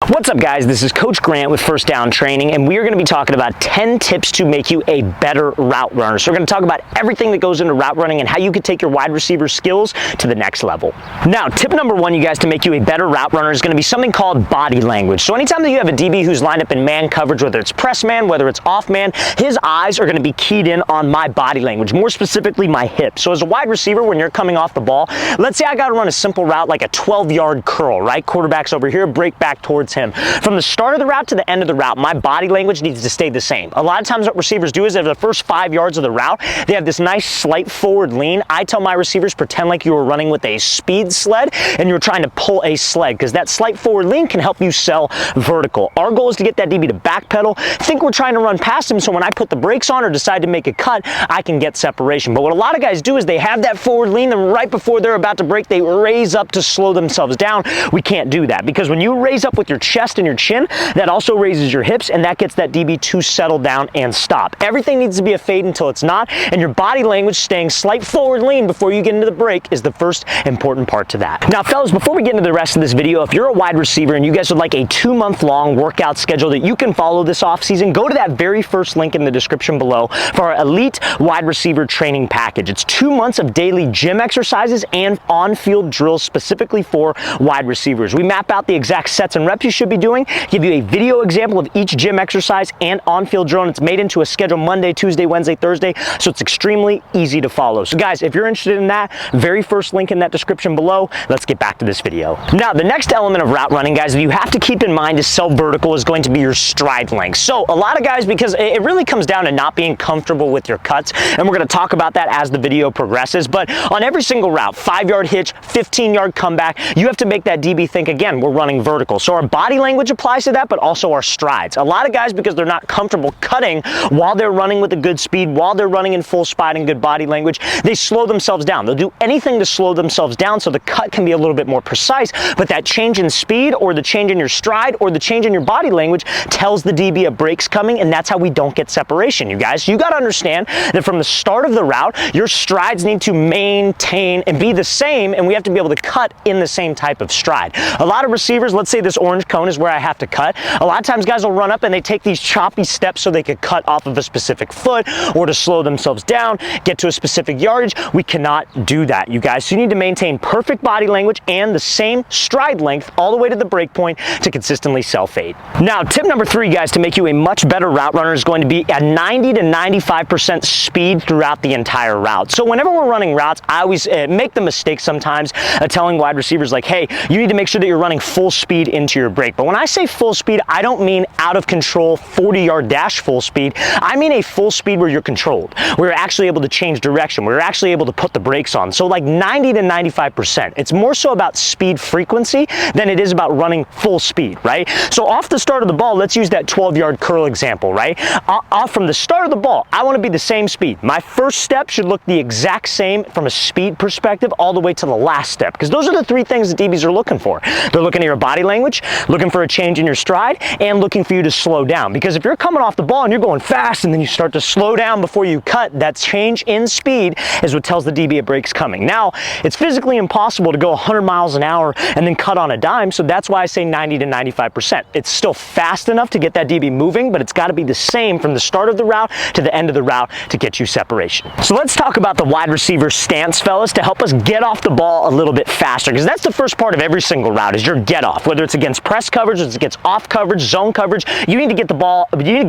What's up, guys? This is Coach Grant with First Down Training, and we are going to be talking about 10 tips to make you a better route runner. So we're going to talk about everything that goes into route running and how you can take your wide receiver skills to the next level. Now, tip number one, you guys, to make you a better route runner is going to be something called body language. So anytime that you have a DB who's lined up in man coverage, whether it's press man, whether it's off man, his eyes are going to be keyed in on my body language, more specifically my hips. So as a wide receiver, when you're coming off the ball, let's say I got to run a simple route like a 12-yard curl, right? Quarterback's over here, break back towards him. From the start of the route to the end of the route, my body language needs to stay the same. A lot of times what receivers do is at the first 5 yards of the route, they have this nice slight forward lean. I tell my receivers, pretend like you were running with a speed sled and you're trying to pull a sled, because that slight forward lean can help you sell vertical. Our goal is to get that DB to backpedal. Think we're trying to run past him, so when I put the brakes on or decide to make a cut, I can get separation. But what a lot of guys do is they have that forward lean, then right before they're about to break, they raise up to slow themselves down. We can't do that, because when you raise up with your chest and your chin, that also raises your hips, and that gets that DB to settle down and stop. Everything needs to be a fade until it's not, and your body language staying slight forward lean before you get into the break is the first important part to that. Now, fellas, before we get into the rest of this video, if you're a wide receiver and you guys would like a 2-month-long workout schedule that you can follow this offseason, go to that very first link in the description below for our Elite Wide Receiver Training Package. It's 2 months of daily gym exercises and on-field drills specifically for wide receivers. We map out the exact sets and reps you should be doing, give you a video example of each gym exercise and on-field drill, and it's made into a schedule Monday, Tuesday, Wednesday, Thursday, so it's extremely easy to follow. So guys, if you're interested in that, very first link in that description below. Let's get back to this video. Now, the next element of route running, guys, that you have to keep in mind to sell vertical is going to be your stride length. So a lot of guys, because it really comes down to not being comfortable with your cuts, and we're going to talk about that as the video progresses, but on every single route, 5-yard hitch, 15-yard comeback, you have to make that DB think, again, we're running vertical. So our body language applies to that, but also our strides. A lot of guys, because they're not comfortable cutting while they're running with a good speed, while they're running in full speed and good body language, they slow themselves down. They'll do anything to slow themselves down so the cut can be a little bit more precise, but that change in speed or the change in your stride or the change in your body language tells the DB a break's coming, and that's how we don't get separation, you guys. You got to understand that from the start of the route, your strides need to maintain and be the same, and we have to be able to cut in the same type of stride. A lot of receivers, let's say this orange cone is where I have to cut. A lot of times guys will run up and they take these choppy steps so they could cut off of a specific foot or to slow themselves down, get to a specific yardage. We cannot do that, you guys. So you need to maintain perfect body language and the same stride length all the way to the break point to consistently sell fade. Now, tip number 3, guys, to make you a much better route runner is going to be a 90 to 95% speed throughout the entire route. So whenever we're running routes, I always make the mistake sometimes telling wide receivers like, hey, you need to make sure that you're running full speed into your break. But when I say full speed, I don't mean out of control 40-yard dash full speed. I mean a full speed where you're controlled, where you're actually able to change direction, where you're actually able to put the brakes on. So like 90 to 95%. It's more so about speed frequency than it is about running full speed, right? So off the start of the ball, let's use that 12-yard curl example, right? Off from the start of the ball, I want to be the same speed. My first step should look the exact same from a speed perspective all the way to the last step, because those are the 3 things that DBs are looking for. They're looking at your body language, looking for a change in your stride, and looking for you to slow down. Because if you're coming off the ball and you're going fast and then you start to slow down before you cut, that change in speed is what tells the DB a break's coming. Now, it's physically impossible to go 100 miles an hour and then cut on a dime, so that's why I say 90 to 95%. It's still fast enough to get that DB moving, but it's got to be the same from the start of the route to the end of the route to get you separation. So let's talk about the wide receiver stance, fellas, to help us get off the ball a little bit faster, because that's the first part of every single route is your get off. Whether it's against press coverage, it's against off coverage, zone coverage, you need to get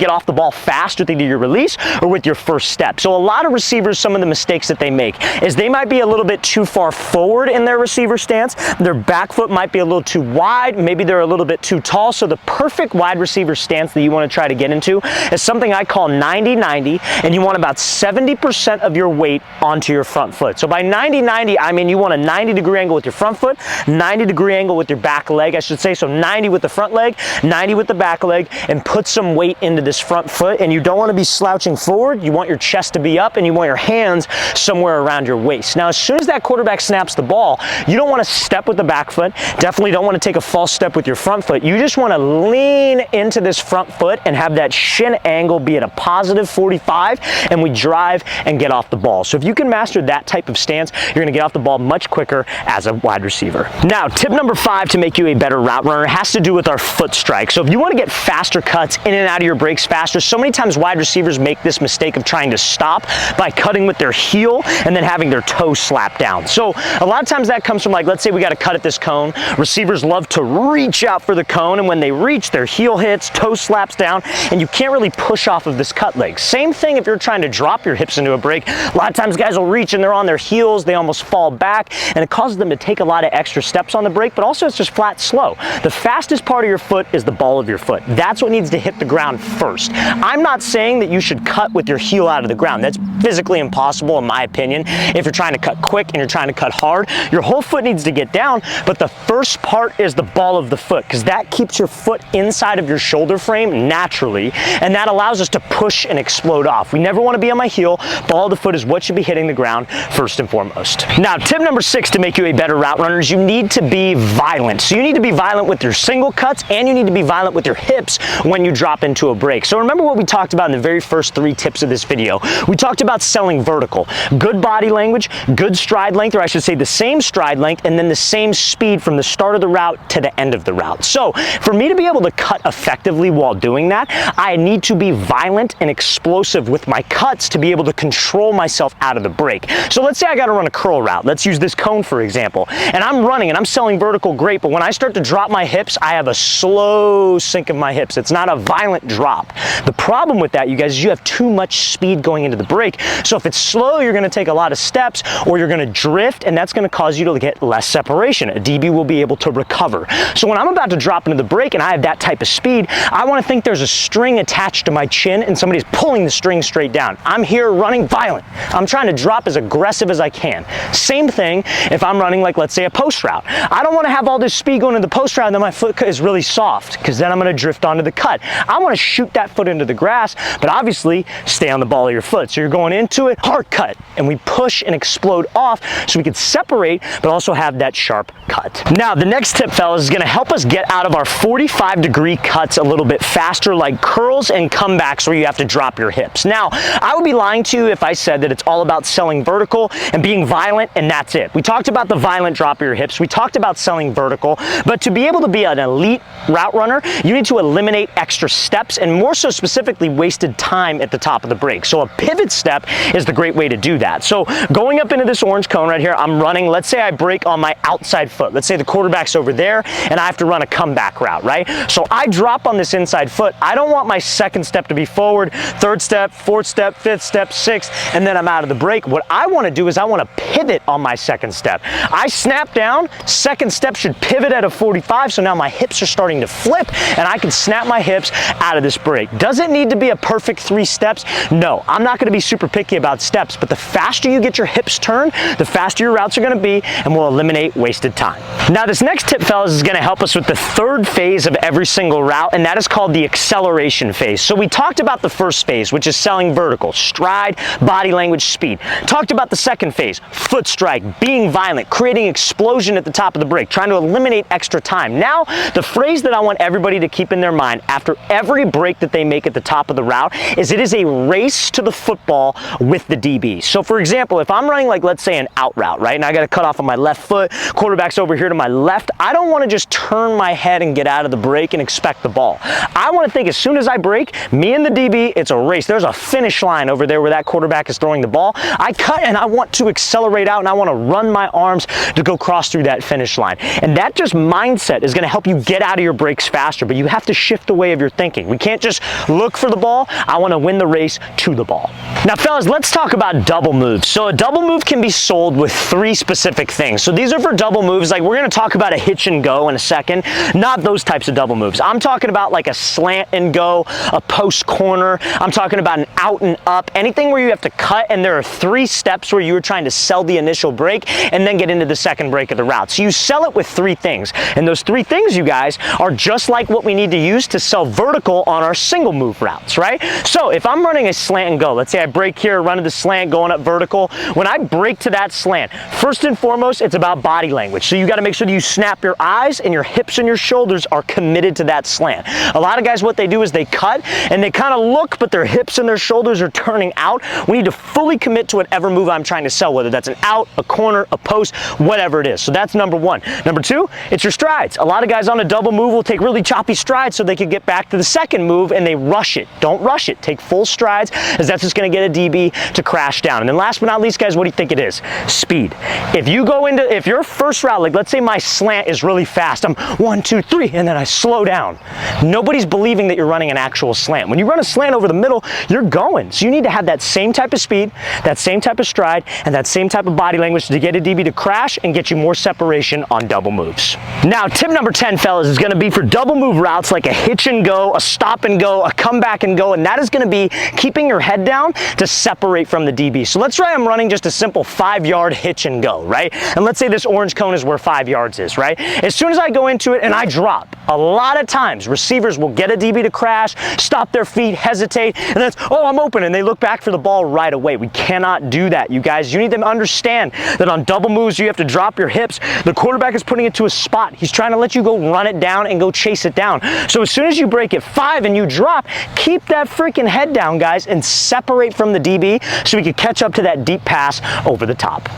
off the ball fast with either your release or with your first step. So a lot of receivers, some of the mistakes that they make is they might be a little bit too far forward in their receiver stance. Their back foot might be a little too wide. Maybe they're a little bit too tall. So the perfect wide receiver stance that you want to try to get into is something I call 90-90, and you want about 70% of your weight onto your front foot. So by 90-90, I mean you want a 90-degree angle with your front foot, 90-degree angle with your back leg, I should say. So 90 with the front leg, 90 with the back leg, and put some weight into this front foot. And you don't want to be slouching forward. You want your chest to be up, and you want your hands somewhere around your waist. Now, as soon as that quarterback snaps the ball, you don't want to step with the back foot. Definitely don't want to take a false step with your front foot. You just want to lean into this front foot and have that shin angle be at a positive 45, and we drive and get off the ball. So if you can master that type of stance, you're going to get off the ball much quicker as a wide receiver. Now, tip number 5 to make you a better route runner has has to do with our foot strike. So if you want to get faster cuts in and out of your breaks faster, so many times wide receivers make this mistake of trying to stop by cutting with their heel and then having their toe slap down. So a lot of times that comes from, like, let's say we got to cut at this cone. Receivers love to reach out for the cone, and when they reach, their heel hits, toe slaps down, and you can't really push off of this cut leg. Same thing if you're trying to drop your hips into a break. A lot of times guys will reach and they're on their heels, they almost fall back, and it causes them to take a lot of extra steps on the break, but also it's just flat slow. The fastest part of your foot is the ball of your foot. That's what needs to hit the ground first. I'm not saying that you should cut with your heel out of the ground. That's physically impossible in my opinion. If you're trying to cut quick and you're trying to cut hard, your whole foot needs to get down, but the first part is the ball of the foot, because that keeps your foot inside of your shoulder frame naturally, and that allows us to push and explode off. We never want to be on my heel. Ball of the foot is what should be hitting the ground first and foremost. Now, tip number 6 to make you a better route runner is you need to be violent. So you need to be violent with your single cuts, and you need to be violent with your hips when you drop into a break. So remember what we talked about in the very first 3 tips of this video. We talked about selling vertical. Good body language, good stride length, or I should say the same stride length, and then the same speed from the start of the route to the end of the route. So for me to be able to cut effectively while doing that, I need to be violent and explosive with my cuts to be able to control myself out of the break. So let's say I got to run a curl route. Let's use this cone for example. And I'm running and I'm selling vertical, great, but when I start to drop my hips, I have a slow sink of my hips. It's not a violent drop. The problem with that, you guys, is you have too much speed going into the break. So if it's slow, you're going to take a lot of steps, or you're going to drift, and that's going to cause you to get less separation. A DB will be able to recover. So when I'm about to drop into the break and I have that type of speed, I want to think there's a string attached to my chin and somebody's pulling the string straight down. I'm here running violent. I'm trying to drop as aggressive as I can. Same thing if I'm running, like, let's say a post route. I don't want to have all this speed going into the post route and then my foot is really soft, because then I'm going to drift onto the cut. I want to shoot that foot into the grass, but obviously stay on the ball of your foot. So you're going into it, hard cut, and we push and explode off so we can separate, but also have that sharp cut. Now, the next tip, fellas, is going to help us get out of our 45-degree cuts a little bit faster, like curls and comebacks where you have to drop your hips. Now, I would be lying to you if I said that it's all about selling vertical and being violent and that's it. We talked about the violent drop of your hips. We talked about selling vertical, but to be able to be an elite route runner, you need to eliminate extra steps and more so specifically wasted time at the top of the break. So a pivot step is the great way to do that. So going up into this orange cone right here, I'm running, let's say I break on my outside foot. Let's say the quarterback's over there and I have to run a comeback route, right? So I drop on this inside foot. I don't want my second step to be forward, third step, fourth step, fifth step, sixth, and then I'm out of the break. What I want to do is I want to pivot on my second step. I snap down, second step should pivot at a 45, so now my hips are starting to flip and I can snap my hips out of this break. Does it need to be a perfect 3 steps? No, I'm not going to be super picky about steps, but the faster you get your hips turned, the faster your routes are going to be, and will eliminate wasted time. Now, this next tip, fellas, is going to help us with the 3rd phase of every single route, and that is called the acceleration phase. So we talked about the first phase, which is selling vertical, stride, body language, speed. Talked about the second phase, foot strike, being violent, creating explosion at the top of the break, trying to eliminate extra time. Now, the phrase that I want everybody to keep in their mind after every break that they make at the top of the route is it is a race to the football with the DB. So for example, if I'm running, like, let's say an out route, right? And I got to cut off on my left foot, quarterback's over here to my left, I don't want to just turn my head and get out of the break and expect the ball. I want to think as soon as I break, me and the DB, it's a race. There's a finish line over there where that quarterback is throwing the ball. I cut and I want to accelerate out and I want to run my arms to go cross through that finish line. And that just mindset is going to help you get out of your breaks faster, but you have to shift the way of your thinking. We can't just look for the ball. I want to win the race to the ball. Now, fellas, let's talk about double moves. So a double move can be sold with 3 specific things. So these are for double moves. Like, we're going to talk about a hitch and go in a second, not those types of double moves. I'm talking about like a slant and go, a post corner. I'm talking about an out and up, anything where you have to cut and there are 3 steps where you are trying to sell the initial break and then get into the second break of the route. So you sell it with 3 things. And those 3 things, you guys, are just like what we need to use to sell vertical on our single move routes, right? So if I'm running a slant and go, let's say I break here, run to the slant, going up vertical. When I break to that slant, first and foremost, it's about body language. So you got to make sure that you snap your eyes and your hips and your shoulders are committed to that slant. A lot of guys, what they do is they cut and they kind of look, but their hips and their shoulders are turning out. We need to fully commit to whatever move I'm trying to sell, whether that's an out, a corner, a post, whatever it is. So that's number 1. Number 2, it's your strides. A lot of guys guys on a double move will take really choppy strides so they can get back to the second move, and they rush it. Don't rush it. Take full strides, as that's just going to get a DB to crash down. And then last but not least, guys, what do you think it is? Speed. If your first route, like let's say my slant is really fast, I'm 1, 2, 3, and then I slow down. Nobody's believing that you're running an actual slant. When you run a slant over the middle, you're going. So you need to have that same type of speed, that same type of stride, and that same type of body language to get a DB to crash and get you more separation on double moves. Now, tip number 10, fellas, is going to be for double move routes like a hitch and go, a stop and go, a come back and go, and that is going to be keeping your head down to separate from the DB. So let's try I'm running just a simple 5-yard hitch and go, right? And let's say this orange cone is where 5 yards is, right? As soon as I go into it and I drop, a lot of times receivers will get a DB to crash, stop their feet, hesitate, and then it's, oh, I'm open, and they look back for the ball right away. We cannot do that, you guys. You need them to understand that on double moves, you have to drop your hips. The quarterback is putting it to a spot. He's trying to let you go run it down and go chase it down. So as soon as you break it 5 and you drop, keep that freaking head down, guys, and separate from the DB so we can catch up to that deep pass over the top.